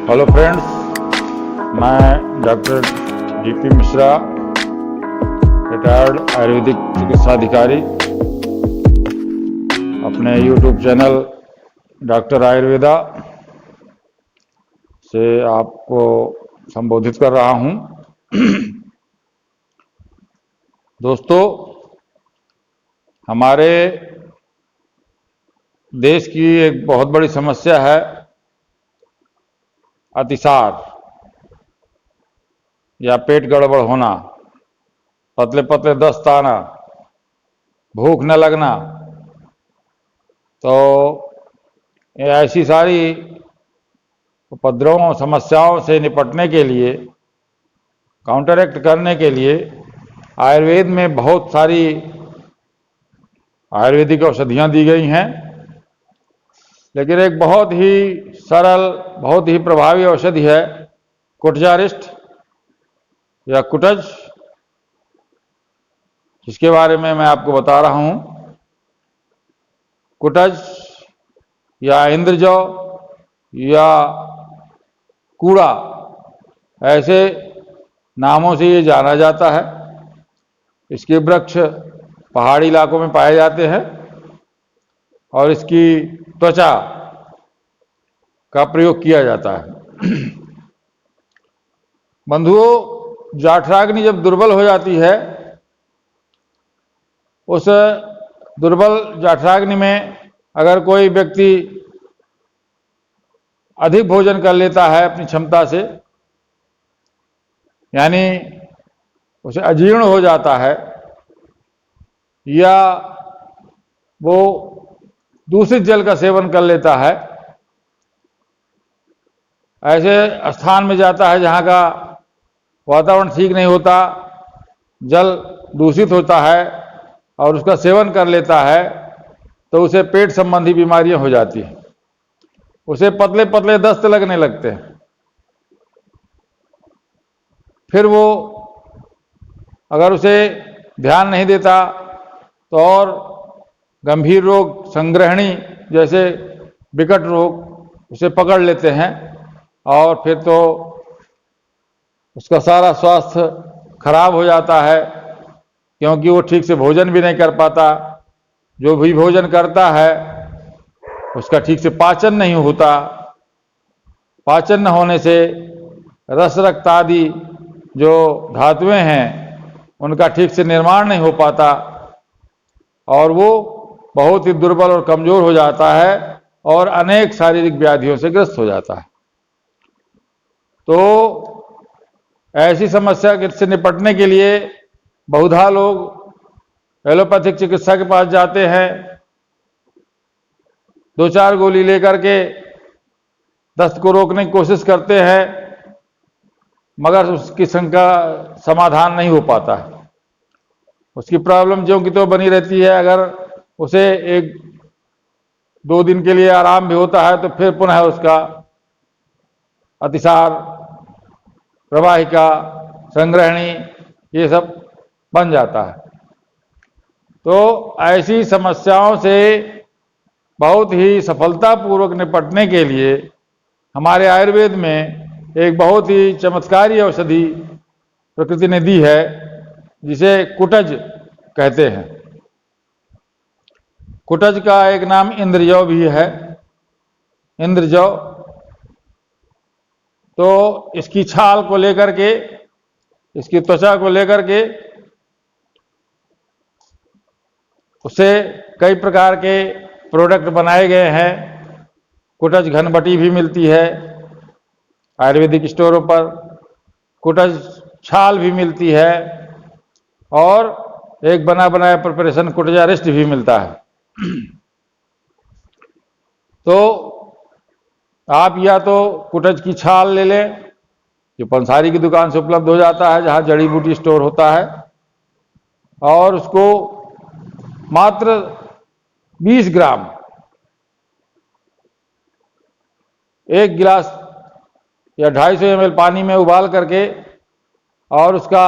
Hello friends, मैं doctor GP Mishra, retired Ayurvedic चिकित्सा अधिकारी, अपने यूट्यूब चैनल डॉक्टर आयुर्वेदा से आपको संबोधित कर रहा हूं। दोस्तों, हमारे देश की एक बहुत बड़ी समस्या है अतिसार या पेट गड़बड़ होना, पतले पतले दस्त आना, भूख न लगना। तो ये ऐसी सारी उपद्रवों समस्याओं से निपटने के लिए, काउंटरएक्ट करने के लिए आयुर्वेद में बहुत सारी आयुर्वेदिक औषधियाँ दी गई हैं। लेकिन एक बहुत ही सरल, बहुत ही प्रभावी औषधि है कुटजारिष्ट या कुटज, जिसके बारे में मैं आपको बता रहा हूं। कुटज या इंद्रजौ या कूड़ा, ऐसे नामों से ये जाना जाता है। इसके वृक्ष पहाड़ी इलाकों में पाए जाते हैं और इसकी त्वचा का प्रयोग किया जाता है। बंधुओं, जाठराग्नि जब दुर्बल हो जाती है, उस दुर्बल जाठराग्नि में अगर कोई व्यक्ति अधिक भोजन कर लेता है अपनी क्षमता से, यानी उसे अजीर्ण हो जाता है या वो दूषित जल का सेवन कर लेता है, ऐसे स्थान में जाता है जहाँ का वातावरण ठीक नहीं होता, जल दूषित होता है और उसका सेवन कर लेता है, तो उसे पेट संबंधी बीमारियां हो जाती हैं। उसे पतले पतले दस्त लगने लगते हैं। फिर वो अगर उसे ध्यान नहीं देता तो और गंभीर रोग, संग्रहणी जैसे विकट रोग उसे पकड़ लेते हैं और फिर तो उसका सारा स्वास्थ्य खराब हो जाता है, क्योंकि वो ठीक से भोजन भी नहीं कर पाता। जो भी भोजन करता है उसका ठीक से पाचन नहीं होता। पाचन न होने से रस, रक्त आदि जो धातुएं हैं उनका ठीक से निर्माण नहीं हो पाता और वो बहुत ही दुर्बल और कमजोर हो जाता है और अनेक शारीरिक व्याधियों से ग्रस्त हो जाता है। तो ऐसी समस्या से निपटने के लिए बहुधा लोग एलोपैथिक चिकित्सा के पास जाते हैं, 2-4 गोली लेकर के दस्त को रोकने की कोशिश करते हैं, मगर उसकी शंका समाधान नहीं हो पाता है। उसकी प्रॉब्लम ज्यों की त्यों बनी रहती है। अगर उसे 1-2 दिन के लिए आराम भी होता है तो फिर पुनः उसका अतिसार, प्रवाहिका, संग्रहणी ये सब बन जाता है। तो ऐसी समस्याओं से बहुत ही सफलतापूर्वक निपटने के लिए हमारे आयुर्वेद में एक बहुत ही चमत्कारी औषधि प्रकृति ने दी है, जिसे कुटज कहते हैं। कुटज का एक नाम इंद्रजौ भी है, इंद्रजौ। तो इसकी छाल को लेकर के, इसकी त्वचा को लेकर के उससे कई प्रकार के प्रोडक्ट बनाए गए हैं। कुटज घनबटी भी मिलती है आयुर्वेदिक स्टोरों पर, कुटज छाल भी मिलती है और एक बना बनाया प्रिपरेशन कुटजारिष्ट भी मिलता है। तो आप या तो कुटज की छाल ले लें, जो पंसारी की दुकान से उपलब्ध हो जाता है, जहाँ जड़ी बूटी स्टोर होता है, और उसको मात्र 20 ग्राम 1 गिलास या 250 ml पानी में उबाल करके और उसका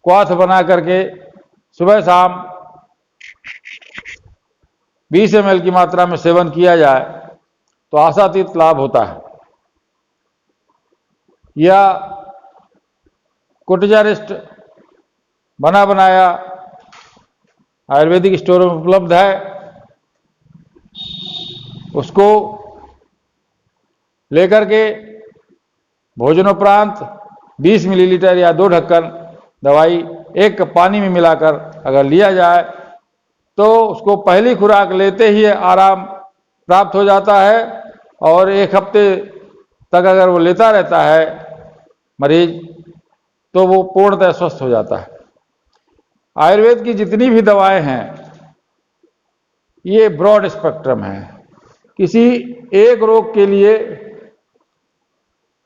क्वाथ बना करके सुबह शाम 20 ml की मात्रा में सेवन किया जाए तो आशातीत लाभ होता है। या कुटजारिस्ट बना बनाया आयुर्वेदिक स्टोर में उपलब्ध है, उसको लेकर के भोजनोपरांत 20 मिलीलीटर या 2 ढक्कन दवाई 1 कप पानी में मिलाकर अगर लिया जाए तो उसको पहली खुराक लेते ही आराम प्राप्त हो जाता है और 1 हफ्ते तक अगर वो लेता रहता है मरीज तो वो पूर्णतः स्वस्थ हो जाता है। आयुर्वेद की जितनी भी दवाएं हैं ये ब्रॉड स्पेक्ट्रम है। किसी एक रोग के लिए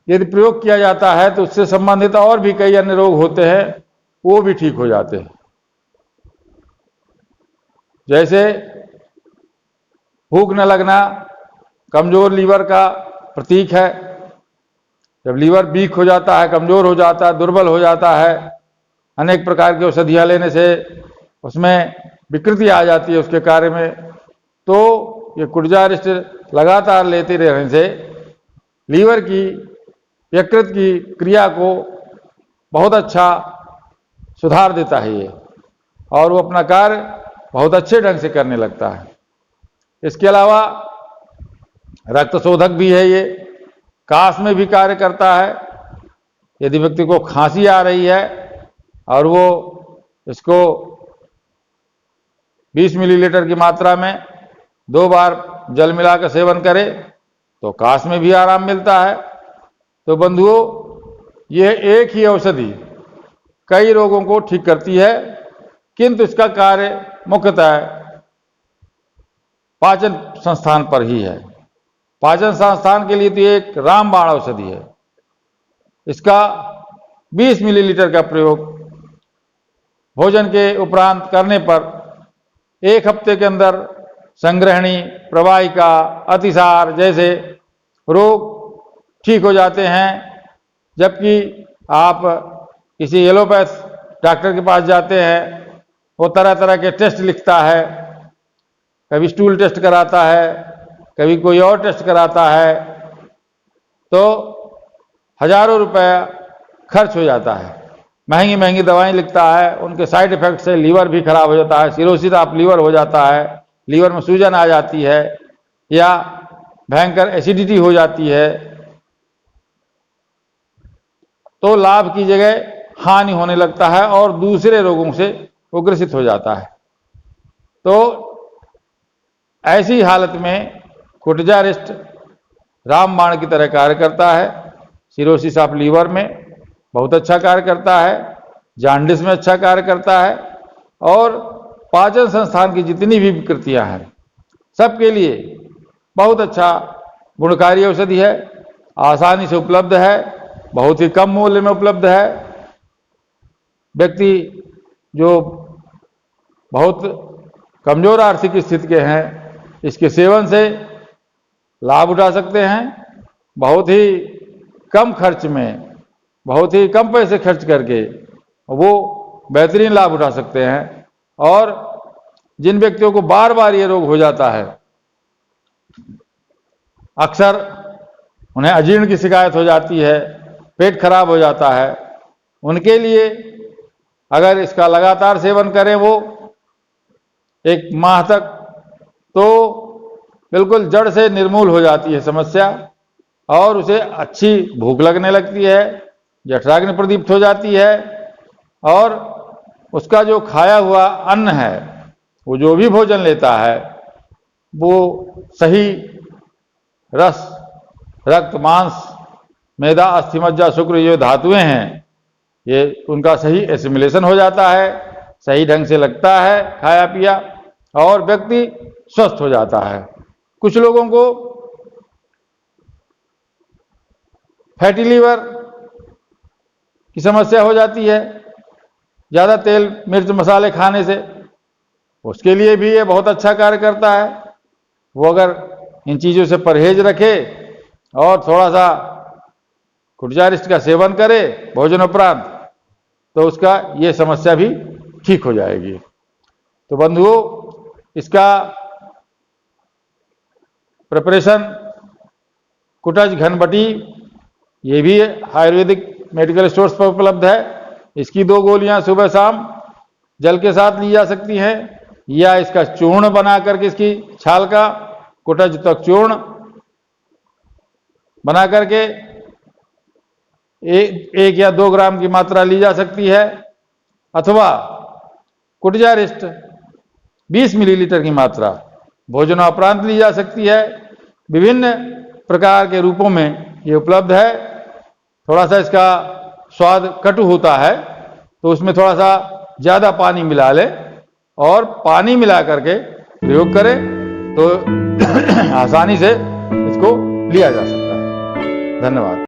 यदि प्रयोग किया जाता है तो उससे संबंधित और भी कई अन्य रोग होते हैं, वो भी ठीक हो जाते हैं। जैसे भूख न लगना कमजोर लीवर का प्रतीक है। जब लीवर वीक हो जाता है, कमजोर हो जाता है, दुर्बल हो जाता है, अनेक प्रकार की औषधियाँ लेने से उसमें विकृति आ जाती है उसके कार्य में, तो ये कुटजारिस्ट लगातार लेते रहने से लीवर की यकृत की क्रिया को बहुत अच्छा सुधार देता है ये, और वो अपना कार्य बहुत अच्छे ढंग से करने लगता है। इसके अलावा रक्त शोधक भी है ये, काश में भी कार्य करता है। यदि व्यक्ति को खांसी आ रही है और वो इसको 20 मिलीलीटर की मात्रा में 2 बार जल मिलाकर सेवन करे तो काश में भी आराम मिलता है। तो बंधुओं, यह एक ही औषधि कई रोगों को ठीक करती है, किंतु इसका कार्य मुख्यतः पाचन संस्थान पर ही है। पाचन संस्थान के लिए तो एक रामबाण औषधि है। इसका 20 मिलीलीटर का प्रयोग भोजन के उपरांत करने पर 1 हफ्ते के अंदर संग्रहणी, प्रवाहिका, अतिसार जैसे रोग ठीक हो जाते हैं। जबकि आप किसी एलोपैथ डॉक्टर के पास जाते हैं, वो तरह तरह के टेस्ट लिखता है, कभी स्टूल टेस्ट कराता है, कभी कोई और टेस्ट कराता है, तो हजारों रुपए खर्च हो जाता है। महंगी महंगी दवाएं लिखता है, उनके साइड इफेक्ट से लीवर भी खराब हो जाता है, सिरोसिस ऑफ लीवर हो जाता है, लीवर में सूजन आ जाती है या भयंकर एसिडिटी हो जाती है, तो लाभ की जगह हानि होने लगता है और दूसरे रोगों से वो ग्रसित हो जाता है। तो ऐसी हालत में कुटजारिस्ट रामबाण की तरह कार्य करता है। सिरोसिस ऑफ लीवर में बहुत अच्छा कार्य करता है, जांडिस में अच्छा कार्य करता है, और पाचन संस्थान की जितनी भी विकृतियां हैं सबके लिए बहुत अच्छा गुणकारी औषधि है। आसानी से उपलब्ध है, बहुत ही कम मूल्य में उपलब्ध है। व्यक्ति जो बहुत कमजोर आर्थिक स्थिति के हैं इसके सेवन से लाभ उठा सकते हैं। बहुत ही कम खर्च में, बहुत ही कम पैसे खर्च करके वो बेहतरीन लाभ उठा सकते हैं। और जिन व्यक्तियों को बार बार ये रोग हो जाता है, अक्सर उन्हें अजीर्ण की शिकायत हो जाती है, पेट खराब हो जाता है, उनके लिए अगर इसका लगातार सेवन करें वो 1 माह तक, तो बिल्कुल जड़ से निर्मूल हो जाती है समस्या, और उसे अच्छी भूख लगने लगती है, जठराग्नि प्रदीप्त हो जाती है, और उसका जो खाया हुआ अन्न है, वो जो भी भोजन लेता है, वो सही रस, रक्त, मांस, मेदा, अस्थि, मज्जा, शुक्र, ये धातुएं हैं, ये उनका सही एसिमिलेशन हो जाता है, सही ढंग से लगता है खाया पिया, और व्यक्ति स्वस्थ हो जाता है। कुछ लोगों को फैटी लीवर की समस्या हो जाती है ज़्यादा तेल मिर्च मसाले खाने से, उसके लिए भी ये बहुत अच्छा कार्य करता है। वो अगर इन चीज़ों से परहेज रखे और थोड़ा सा कुटजारिस्ट का सेवन करे भोजन उपरांत, तो उसका ये समस्या भी ठीक हो जाएगी। तो बंधुओं, इसका प्रिपरेशन कुटज घनबटी ये भी आयुर्वेदिक मेडिकल स्टोर्स पर उपलब्ध है। इसकी 2 गोलियां सुबह शाम जल के साथ ली जा सकती हैं, या इसका चूर्ण बना करके इसकी छाल का कुटज तक चूर्ण बना करके 1 या 2 ग्राम की मात्रा ली जा सकती है, अथवा कुटजारिष्ट 20 मिलीलीटर की मात्रा भोजनोपरांत ली जा सकती है। विभिन्न प्रकार के रूपों में ये उपलब्ध है। थोड़ा सा इसका स्वाद कटु होता है, तो उसमें थोड़ा सा ज़्यादा पानी मिला लें और पानी मिला करके प्रयोग करें तो आसानी से इसको लिया जा सकता है। धन्यवाद।